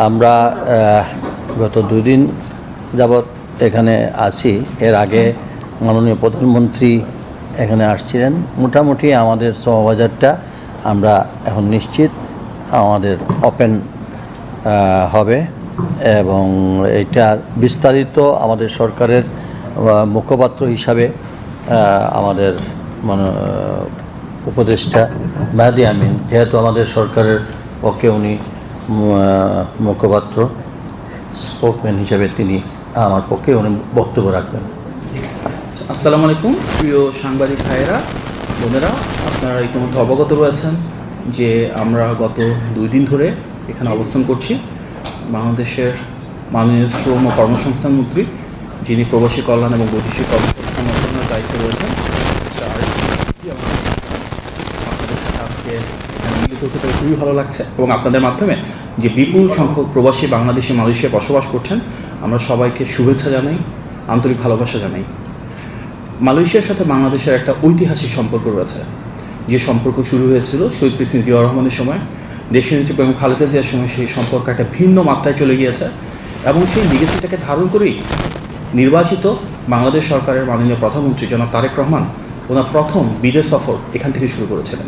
আমরা গত 2 দিন যাবৎ এখানে আছি। এর আগে মাননীয় প্রধানমন্ত্রী এখানে আসছিলেন। মোটামুটি আমাদের শ্রমবাজারটা আমরা এখন নিশ্চিত আমাদের ওপেন হবে এবং এইটার বিস্তারিত আমাদের সরকারের মুখপাত্র হিসাবে আমাদের উপদেষ্টা মেহেদী আমিন, যেহেতু আমাদের সরকারের পক্ষে উনি মুখপাত্র স্পোকম্যান হিসাবে তিনি আমার পক্ষে উনি বক্তব্য রাখবেন। আসসালামু আলাইকুম প্রিয় সাংবাদিক ভাইয়েরা, বোনেরা, আপনারা ইতিমধ্যে অবগত রয়েছেন যে আমরা গত 2 দিন ধরে এখানে অবস্থান করছি। বাংলাদেশের মাননীয় শ্রম ও কর্মসংস্থান মন্ত্রী, যিনি প্রবাসী কল্যাণ এবং বৈদেশিক কর্মসংস্থান মন্ত্রণালয়ের দায়িত্বে রয়েছেন, আপনাদের সাথে আজকে মিলিত হতে পেরে খুবই ভালো লাগছে এবং আপনাদের মাধ্যমে যে বিপুল সংখ্যক প্রবাসী বাংলাদেশি মালয়েশিয়ায় বসবাস করছেন, আমরা সবাইকে শুভেচ্ছা জানাই, আন্তরিক ভালোবাসা জানাই। মালয়েশিয়ার সাথে বাংলাদেশের একটা ঐতিহাসিক সম্পর্ক রয়েছে, যে সম্পর্ক শুরু হয়েছিল শহীদ প্রেসিডেন্ট জিয়াউর রহমানের সময়, দেশনেত্রী বেগম খালেদা জিয়ার সময় সেই সম্পর্ক একটা ভিন্ন মাত্রায় চলে গিয়েছে এবং সেই লিগেসিটাকে ধারণ করেই নির্বাচিত বাংলাদেশ সরকারের মাননীয় প্রধানমন্ত্রী জনাব তারেক রহমান ওনার প্রথম বিদেশ সফর এখান থেকে শুরু করেছিলেন।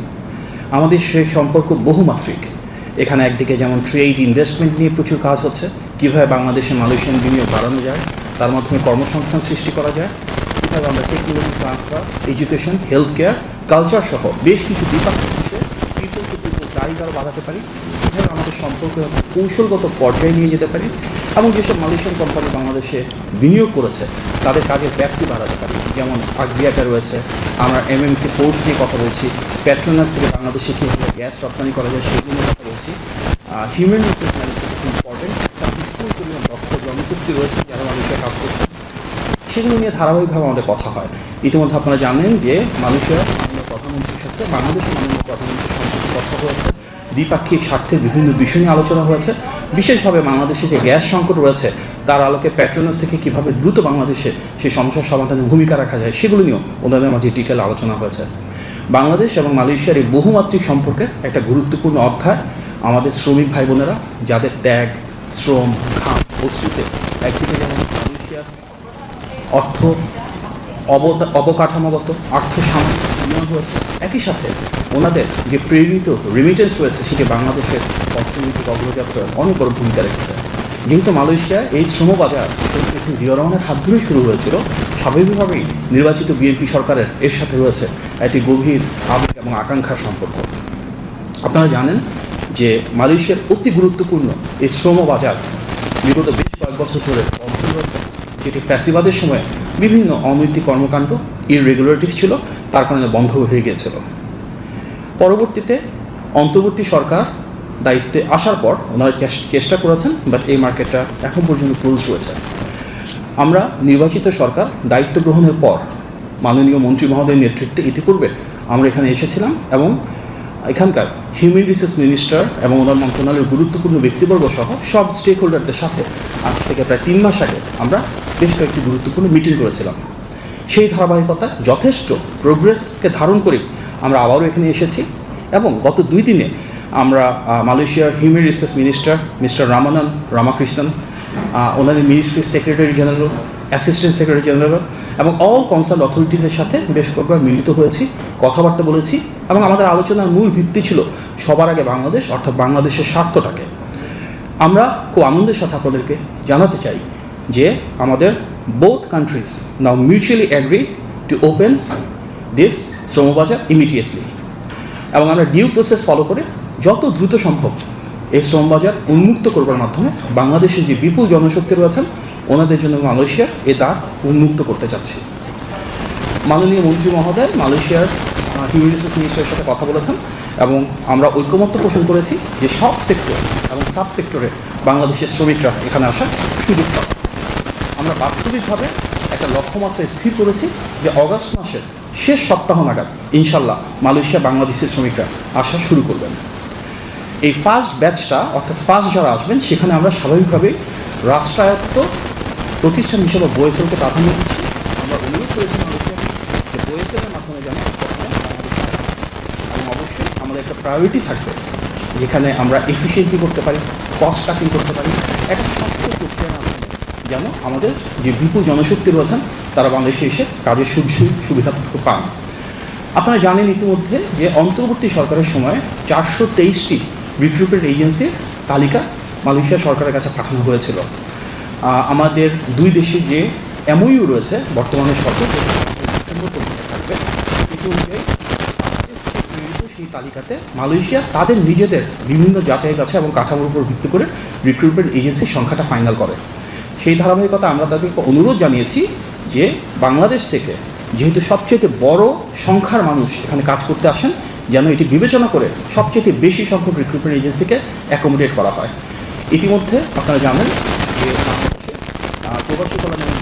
আমাদের সেই সম্পর্ক বহুমাত্রিক। এখানে একদিকে যেমন ট্রেড ইনভেস্টমেন্ট নিয়ে প্রচুর কাজ হচ্ছে, কীভাবে বাংলাদেশে মালয়েশিয়ান বিনিয়োগ বাড়ানো যায়, তার মাধ্যমে কর্মসংস্থান সৃষ্টি করা যায়, কীভাবে আমরা technology transfer, education, health care, culture সহ বেশ কিছু দ্বিপাক্ষিক বিষয়ে পিপল টু পিপল টাইজ আরও বাড়াতে পারি, কীভাবে আমাদের সম্পর্ক কৌশলগত পর্যায়ে নিয়ে যেতে পারি এবং যেসব মালয়েশিয়ান কোম্পানি বাংলাদেশে বিনিয়োগ করেছে তাদের কাজের ব্যাপ্তি বাড়াতে পারি। যেমন আক্সিয়াটা রয়েছে, আমরা এমএমসি পোর্টস নিয়ে কথা বলছি, পেট্রোনাস থেকে বাংলাদেশে কীভাবে গ্যাস রপ্তানি করা যায় সেগুলো নিয়ে কথা বলছি। হিউম্যান রিসোর্স ম্যানেজমেন্ট খুব ইম্পর্টেন্ট, তার বিপুল পরিমাণ দক্ষ জনশক্তি রয়েছে যারা মালয়েশিয়ায় কাজ করছে, সেগুলো নিয়ে ধারাবাহিকভাবে আমাদের কথা হয়। ইতিমধ্যে আপনারা জানেন যে মালয়েশিয়ার মাননীয় প্রধানমন্ত্রীর সাথে বাংলাদেশের মাননীয় প্রধানমন্ত্রীর সম্পর্কে কথা হয়েছে, দ্বিপাক্ষিক স্বার্থের বিভিন্ন বিষয় নিয়ে আলোচনা হয়েছে। বিশেষভাবে বাংলাদেশে যে গ্যাস সংকট রয়েছে তার আলোকে পেট্রোনাস থেকে কীভাবে দ্রুত বাংলাদেশে সেই সমস্যার সমাধানে ভূমিকা রাখা যায় সেগুলো নিয়েও ওনাদের মাঝে ডিটেল আলোচনা হয়েছে। বাংলাদেশ এবং মালয়েশিয়ার এই বহুমাত্রিক সম্পর্কের একটা গুরুত্বপূর্ণ অধ্যায় আমাদের শ্রমিক ভাই বোনেরা, যাদের ত্যাগ, শ্রম, ঘাম, অশ্রুতে একদিকে যেমন মালয়েশিয়ার অর্থ অবকাঠামোগত সামাজিক উন্নয়ন হয়েছে, একই সাথে ওনাদের যে প্রেরিত রেমিটেন্স রয়েছে সেটি বাংলাদেশের অর্থনৈতিক অগ্রযাত্রায় অনেক বড় ভূমিকা রেখেছে। যেহেতু মালয়েশিয়া এই শ্রমবাজার শহীদ প্রেসিডেন্ট জিয়াউর রহমানের হাত ধরেই শুরু হয়েছিল, স্বাভাবিকভাবেই নির্বাচিত বিএনপি সরকারের এর সাথে রয়েছে একটি গভীর আবেগ এবং আকাঙ্ক্ষার সম্পর্ক। আপনারা জানেন যে মালয়েশিয়ার অতি গুরুত্বপূর্ণ এই শ্রমবাজার বিগত বেশ কয়েক বছর ধরে বন্ধ রয়েছে, যেটি ফ্যাসিবাদের সময় বিভিন্ন অনৈতিক কর্মকাণ্ড, ইররেগুলারিটিস ছিল, তার কারণে বন্ধ হয়ে গিয়েছিল। পরবর্তীতে অন্তর্বর্তী সরকার দায়িত্বে আসার পর ওনারা চেষ্টা করেছেন, বাট এই মার্কেটটা এখন পর্যন্ত ক্লোজ রয়েছে। আমরা নির্বাচিত সরকার দায়িত্ব গ্রহণের পর মাননীয় মন্ত্রী মহোদয়ের নেতৃত্বে ইতিপূর্বে আমরা এখানে এসেছিলাম এবং এখানকার হিউম্যান রিসোর্স মিনিস্টার এবং ওনার মন্ত্রণালয়ের গুরুত্বপূর্ণ ব্যক্তিবর্গ সহ সব স্টেক হোল্ডারদের সাথে আজ থেকে প্রায় 3 মাস আগে আমরা বেশ কয়েকটি গুরুত্বপূর্ণ মিটিং করেছিলাম। সেই ধারাবাহিকতা যথেষ্ট প্রোগ্রেসকে ধারণ করে আমরা আবারও এখানে এসেছি এবং গত 2 দিনে আমরা মালয়েশিয়ার human resource minister mister Ramakrishnan, ওনাদের মিনিস্ট্রির secretary general, assistant secretary general এবং অল কনসার্ন অথরিটিসের সাথে বেশ কয়েকবার মিলিত হয়েছি, কথাবার্তা বলেছি এবং আমাদের আলোচনার মূল ভিত্তি ছিল সবার আগে বাংলাদেশ, অর্থাৎ বাংলাদেশের স্বার্থটাকে। আমরা খুব আনন্দের সাথে আপনাদেরকে জানাতে চাই যে আমাদের both countries now mutually agree to open this শ্রমবাজার ইমিডিয়েটলি এবং আমরা ডিউ প্রসেস ফলো করে যত দ্রুত সম্ভব এই শ্রমবাজার উন্মুক্ত করবার মাধ্যমে বাংলাদেশের যে বিপুল জনশক্তি রয়েছেন ওনাদের জন্য মালয়েশিয়ার এ দ্বার উন্মুক্ত করতে চাচ্ছি। মাননীয় মন্ত্রী মহোদয় মালয়েশিয়ার হিউম্যান রিসোর্স মিনিস্টারের সাথে কথা বলেছেন এবং আমরা ঐকমত্য পোষণ করেছি যে সব সেক্টর এবং সাব সেক্টরে বাংলাদেশের শ্রমিকরা এখানে আসার সুযোগ পাবে। আমরা বাস্তবিকভাবে একটা লক্ষ্যমাত্রা স্থির করেছি যে অগাস্ট মাসের শেষ সপ্তাহ নাগাদ ইনশাল্লাহ মালয়েশিয়া বাংলাদেশের শ্রমিকরা আসা শুরু করবেন। এই ফার্স্ট ব্যাচটা অর্থাৎ ফার্স্ট যারা আসবেন সেখানে আমরা স্বাভাবিকভাবেই রাষ্ট্রায়ত্ত প্রতিষ্ঠান হিসেবে বোয়েসেলকে প্রাধান্য দিচ্ছি। আমরা অনুরোধ করেছি মালয়েশিয়াকে যে বোয়েসেলের মাধ্যমে যেন এবং অবশ্যই আমাদের একটা প্রায়োরিটি থাকবে যেখানে আমরা এফিসিয়েন্টলি করতে পারি, কস্ট কাটিং করতে পারি, একটা স্বচ্ছ প্রক্রিয়ার মাধ্যমে যেন আমাদের যে বিপুল জনশক্তি রয়েছেন তারা বাংলাদেশে এসে কাজের সুবিধাটুকু পান। আপনারা জানেন ইতিমধ্যে যে অন্তর্বর্তী সরকারের সময় 423টি রিক্রুটমেন্ট এজেন্সির তালিকা মালয়েশিয়া সরকারের কাছে পাঠানো হয়েছিল। আমাদের দুই দেশে যে এমওইউ রয়েছে বর্তমানে সচল ডিসেম্বর পর্যন্ত থাকবে, এটি অনুযায়ী বাংলাদেশ থেকে প্রেরিত সেই তালিকাতে মালয়েশিয়া তাদের নিজেদের বিভিন্ন যাচাই বাছাই এবং কাঠামোর উপর ভিত্তি করে রিক্রুটমেন্ট এজেন্সির সংখ্যাটা ফাইনাল করে। সেই ধারাবাহিকতা আমরা তাদেরকে অনুরোধ জানিয়েছি যে বাংলাদেশ থেকে যেহেতু সবচেয়ে বড় সংখ্যার মানুষ এখানে কাজ করতে আসেন, যেন এটি বিবেচনা করে সবচেয়ে বেশি সংখ্যক রিক্রুটমেন্ট এজেন্সিকে অ্যাকোমোডেট করা হয়। ইতিমধ্যে আপনারা জানেন যে বাংলাদেশে প্রবাসী কল্যাণ এবং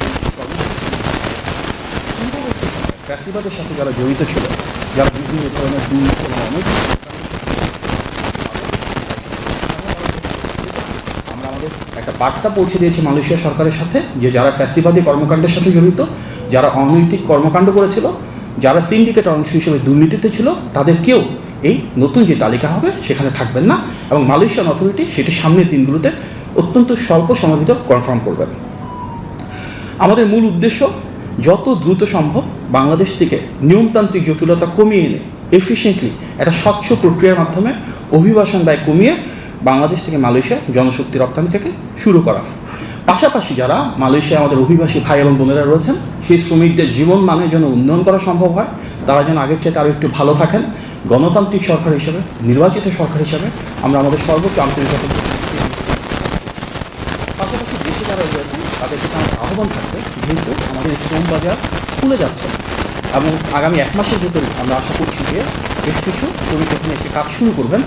পূর্ববর্তী সময়ে ফ্যাসিবাদের সাথে যারা জড়িত ছিল, যারা বিভিন্ন ধরনের দুর্নীতি এবং অনৈতিক আমরা আমাদের একটা বার্তা পৌঁছে দিয়েছি মালয়েশিয়া সরকারের সাথে যে যারা ফ্যাসিবাদী কর্মকাণ্ডের সাথে জড়িত, যারা অনৈতিক কর্মকাণ্ড করেছিল, যারা সিন্ডিকেটের অংশ হিসেবে দুর্নীতিতে ছিল, তাদের কেউ এই নতুন যে তালিকা হবে সেখানে থাকবেন না এবং মালয়েশিয়ান অথরিটি সেটি সামনের দিনগুলোতে অত্যন্ত স্বল্প সময়ের ভিতর কনফার্ম করবেন। আমাদের মূল উদ্দেশ্য যত দ্রুত সম্ভব বাংলাদেশ থেকে নিয়মতান্ত্রিক জটিলতা কমিয়ে এনে এফিশিয়েন্টলি একটা স্বচ্ছ প্রক্রিয়ার মাধ্যমে অভিবাসন ব্যয় কমিয়ে বাংলাদেশ থেকে মালয়েশিয়া জনশক্তি রপ্তানি থেকে শুরু করা। পাশাপাশি যারা মালয়েশিয়ায় আমাদের অভিবাসী ভাই এবং বোনেরা রয়েছেন, সেই শ্রমিকদের জীবন মানের জন্য উন্নয়ন করা সম্ভব হয়, তারা যেন আগের চাইতে আরও একটু ভালো থাকেন। গণতান্ত্রিক সরকার হিসেবে, নির্বাচিত সরকার হিসেবে আমরা আমাদের সর্বোচ্চ আন্তরিকতা, পাশাপাশি দেশে যারা রয়েছেন তাদেরকে আমাদের আহ্বান থাকবে, যেহেতু আমাদের শ্রম বাজার খুলে যাচ্ছে এবং আগামী 1 মাসের ভিতরে আমরা আশা করছি যে বেশ কিছু শ্রমিক এখানে এসে কাজ শুরু করবেন।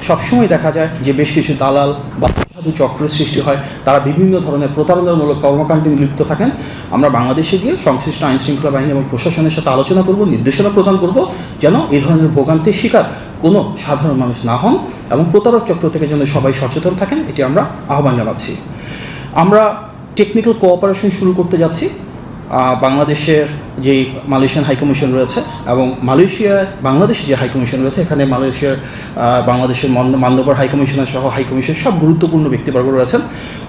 সবসময় দেখা যায় যে বেশ কিছু দালাল বা সাধু চক্রের সৃষ্টি হয়, তারা বিভিন্ন ধরনের প্রতারণামূলক কর্মকাণ্ডে লিপ্ত থাকেন। আমরা বাংলাদেশে গিয়ে সংশ্লিষ্ট আইনশৃঙ্খলা বাহিনী এবং প্রশাসনের সাথে আলোচনা করব, নির্দেশনা প্রদান করব যেন এই ধরনের ভোগান্তির শিকার কোনো সাধারণ মানুষ না হন এবং প্রতারক চক্র থেকে যেন সবাই সচেতন থাকেন, এটি আমরা আহ্বান জানাচ্ছি। আমরা টেকনিক্যাল কোঅপারেশন শুরু করতে যাচ্ছি বাংলাদেশের যেই মালয়েশিয়ান হাইকমিশন রয়েছে এবং বাংলাদেশে যে হাইকমিশন রয়েছে, এখানে বাংলাদেশের মান্যবর হাইকমিশনার সহ হাইকমিশন সব গুরুত্বপূর্ণ ব্যক্তিবর্গ রয়েছেন।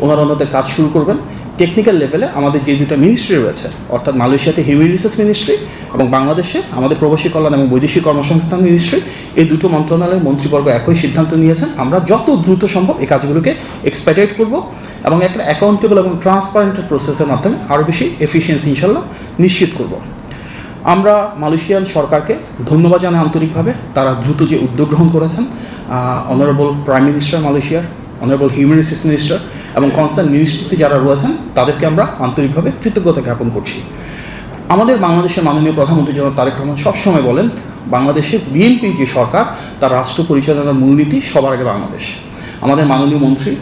ওনাদের কাজ শুরু করবেন। টেকনিক্যাল লেভেলে আমাদের যে দুটো মিনিস্ট্রি রয়েছে, অর্থাৎ মালয়েশিয়াতে হিউম্যান রিসোর্স মিনিস্ট্রি এবং বাংলাদেশে আমাদের প্রবাসী কল্যাণ এবং বৈদেশিক কর্মসংস্থান মিনিস্ট্রি, এই দুটো মন্ত্রণালয়ের মন্ত্রীবর্গ একই সিদ্ধান্ত নিয়েছেন। আমরা যত দ্রুত সম্ভব এই কাজগুলোকে এক্সপেডিট করব এবং একটা অ্যাকাউন্টেবল এবং ট্রান্সপারেন্ট প্রসেসের মাধ্যমে আরও বেশি এফিসিয়েন্সি ইনশাল্লাহ নিশ্চিত করব। আমরা মালয়েশিয়ান সরকারকে ধন্যবাদ জানাই আন্তরিকভাবে, তারা দ্রুত যে উদ্যোগ গ্রহণ করেছেন। অনারেবল প্রাইম মিনিস্টার মালয়েশিয়ার, অনারেবল হিউম্যান রিসোর্স মিনিস্টার এবং কনসার্ন মিনিস্ট্রিতে যারা রয়েছেন তাদেরকে আমরা আন্তরিকভাবে কৃতজ্ঞতা জ্ঞাপন করছি। আমাদের বাংলাদেশের মাননীয় প্রধানমন্ত্রী জনাব তারেক রহমান সবসময় বলেন, বাংলাদেশের বিএনপি যে সরকার তার রাষ্ট্র পরিচালনার মূলনীতি সবার আগে বাংলাদেশ। আমাদের মাননীয় মন্ত্রী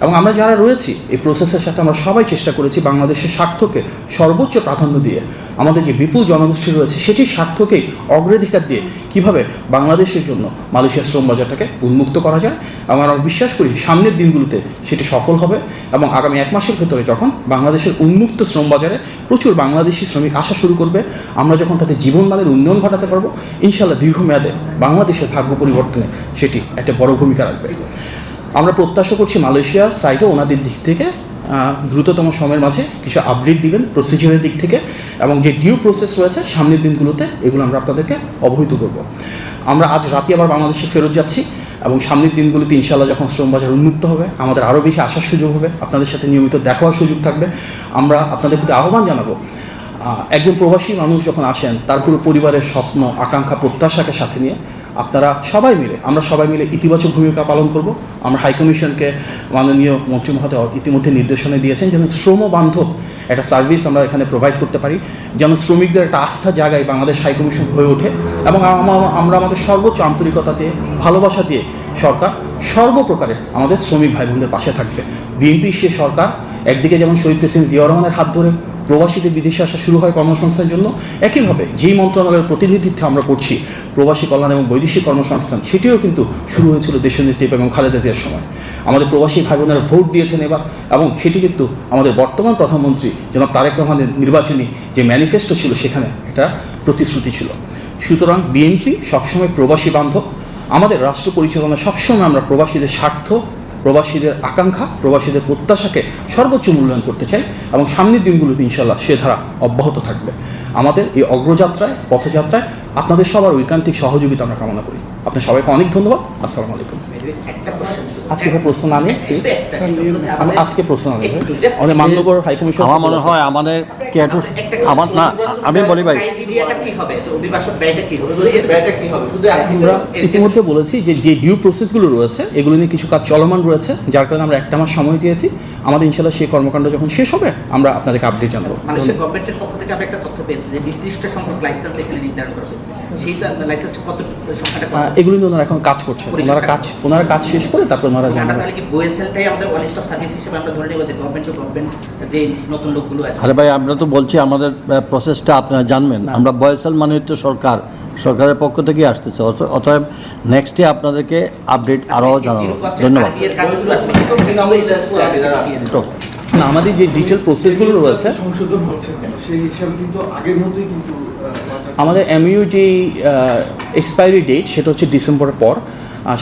এবং আমরা যারা রয়েছি এই প্রসেসের সাথে আমরা সবাই চেষ্টা করেছি বাংলাদেশের স্বার্থকে সর্বোচ্চ প্রাধান্য দিয়ে, আমাদের যে বিপুল জনগোষ্ঠী রয়েছে সেটির স্বার্থকেই অগ্রাধিকার দিয়ে কীভাবে বাংলাদেশের জন্য মালয়েশিয়ার শ্রম বাজারটাকে উন্মুক্ত করা যায়। এবং আমরা বিশ্বাস করি সামনের দিনগুলোতে সেটি সফল হবে এবং আগামী 1 মাসের ভেতরে যখন বাংলাদেশের উন্মুক্ত শ্রম বাজারে প্রচুর বাংলাদেশি শ্রমিক আসা শুরু করবে, আমরা যখন তাদের জীবনমানের উন্নয়ন ঘটাতে পারবো, ইনশাল্লাহ দীর্ঘমেয়াদে বাংলাদেশের ভাগ্য পরিবর্তনে সেটি একটা বড় ভূমিকা রাখবে। আমরা প্রত্যাশা করছি মালয়েশিয়ার সাইডে ওনাদের দিক থেকে দ্রুততম সময়ের মাঝে কিছু আপডেট দিবেন প্রসিজিওরের দিক থেকে এবং যে ডিউ প্রসেস রয়েছে সামনের দিনগুলোতে এগুলো আমরা আপনাদেরকে অবহিত করব। আমরা আজ রাতে আবার বাংলাদেশে ফেরত যাচ্ছি এবং সামনের দিনগুলোতে ইনশাল্লাহ যখন শ্রমবাজার উন্মুক্ত হবে আমাদের আরও বেশি আসার সুযোগ হবে, আপনাদের সাথে নিয়মিত দেখা হওয়ার সুযোগ থাকবে। আমরা আপনাদের প্রতি আহ্বান জানাবো, একজন প্রবাসী মানুষ যখন আসেন তার পুরো পরিবারের স্বপ্ন, আকাঙ্ক্ষা, প্রত্যাশাকে সাথে নিয়ে আমরা সবাই মিলে ইতিবাচক ভূমিকা পালন করব। আমরা হাইকমিশনকে মাননীয় মন্ত্রী মহোদয় ইতিমধ্যে নির্দেশনা দিয়েছেন যেন শ্রম বান্ধব একটা সার্ভিস আমরা এখানে প্রোভাইড করতে পারি, যেন শ্রমিকদের একটা আস্থার জায়গায় বাংলাদেশ হাইকমিশন হয়ে ওঠে এবং আমরা আমাদের সর্বোচ্চ আন্তরিকতা দিয়ে, ভালোবাসা দিয়ে সরকার সর্বপ্রকারে আমাদের শ্রমিক ভাই বোনদের পাশে থাকবে। বিএনপি সে সরকার একদিকে যেমন শহীদ প্রেসিডেন্ট জিয়াউর রহমানের হাত ধরে প্রবাসীদের বিদেশে আসা শুরু হয় কর্মসংস্থানের জন্য, একইভাবে যেই মন্ত্রণালয়ের প্রতিনিধিত্ব আমরা করছি প্রবাসী কল্যাণ এবং বৈদেশিক কর্মসংস্থান, সেটিও কিন্তু শুরু হয়েছিল দেশনেত্রী এবং খালেদা জিয়ার সময়। আমাদের প্রবাসী ভাই বোনেরা ভোট দিয়েছেন এবার এবং সেটি কিন্তু আমাদের বর্তমান প্রধানমন্ত্রী জনাব তারেক রহমানের নির্বাচনী যে ম্যানিফেস্টো ছিল সেখানে একটা প্রতিশ্রুতি ছিল। সুতরাং বিএনপি সবসময় প্রবাসী বান্ধব, আমাদের রাষ্ট্র পরিচালনা সবসময় আমরা প্রবাসীদের স্বার্থ প্রবাসীদের আকাঙ্ক্ষা, প্রবাসীদের প্রত্যাশাকে সর্বোচ্চ মূল্যায়ন করতে চাই এবং সামনের দিনগুলোতে ইনশাল্লাহ সে ধারা অব্যাহত থাকবে। আমাদের এই অগ্রযাত্রায়, পথযাত্রায় আপনাদের সবার ঐকান্তিক সহযোগিতা আমরা কামনা করি। আপনার সবাইকে অনেক ধন্যবাদ। আসসালামু আলাইকুম। আজকে প্রশ্ন না নিয়ে আমি আজকে প্রশ্ন না নিয়ে আমাদের মান্যবর হাইকমিশন আমার মনে হয় আমাদের কি একটু আমার না আমি বলি ভাই আমরা ইতিমধ্যে বলেছি যে যে ডিউ প্রসেসগুলো রয়েছে এগুলো নিয়ে কিছু কাজ চলমান রয়েছে, যার কারণে আমরা একটা মাস সময় দিয়েছি। আমাদের ইনশাল্লাহ সেই কর্মকাণ্ড যখন শেষ হবে আমরা আপনাদেরকে আপডেট জানাবো। মালয়েশিয়া গভর্নমেন্টের পক্ষ থেকে আমরা একটা তথ্য পেয়েছি যে নির্দিষ্ট সংখ্যক লাইসেন্স এখানে নির্ধারণ করা হয়েছে। সেই লাইসেন্সটা কত সংখ্যাটা কত? এগুলো নিয়ে ওনারা এখন কাজ করছেন। ওনারা কাজ শেষ করে তারপর ওনারা আমরা জানাবেন। তাহলে কি বোয়েলসেলটাই আমাদের ওয়ান স্টপ সার্ভিস হিসেবে আমরা ধরে নেব যে গভর্নমেন্ট টু গভর্নমেন্ট যে নতুন লোকগুলো আছে? আরে ভাই আমরা তো বলছি আমাদের প্রসেসটা আপনারা জানবেন। আমরা বয়সাল মানে তো সরকারের পক্ষ থেকেই আসতেছে, অতএব নেক্সটে আপনাদেরকে আপডেট আরও জানাবো। ধন্যবাদ। না, আমাদের যে ডিটেল প্রসেসগুলো রয়েছে সংশোধন হচ্ছে সেই হিসাবে কিন্তু আগের মতোই কিন্তু আমাদের এমইউ যে এক্সপায়ারি ডেট সেটা হচ্ছে ডিসেম্বরের পর।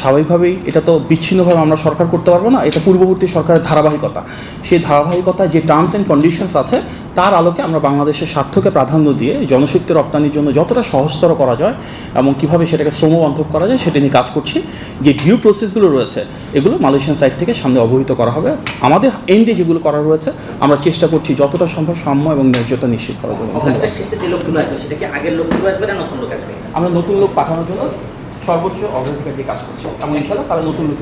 স্বাভাবিকভাবেই এটা তো বিচ্ছিন্নভাবে আমরা সরকার করতে পারবো না, এটা পূর্ববর্তী সরকারের ধারাবাহিকতা। সেই ধারাবাহিকতা যে টার্মস অ্যান্ড কন্ডিশনস আছে তার আলোকে আমরা বাংলাদেশের স্বার্থকে প্রাধান্য দিয়ে জনশক্তি রপ্তানির জন্য যতটা সহজতর করা যায় এবং কীভাবে সেটাকে শ্রমবান্ধব করা যায় সেটা নিয়ে কাজ করছি। যে ডিউ প্রসেসগুলো রয়েছে এগুলো মালয়েশিয়ান সাইড থেকে সামনে অবহিত করা হবে। আমাদের এন্ডে যেগুলো করা রয়েছে আমরা চেষ্টা করছি যতটা সম্ভব সাম্য এবং ন্যায্যতা নিশ্চিত করার জন্য। অগাস্টের শেষে যে লোকগুলো আসবে সেটা কি আগের লোকগুলো আসবে না নতুন লোক আসবে? আমরা নতুন লোক পাঠানোর জন্য সর্বোচ্চ অগ্রাধিকার দিয়ে কাজ করছি এবং ইনশাআল্লাহ তারা নতুন লোক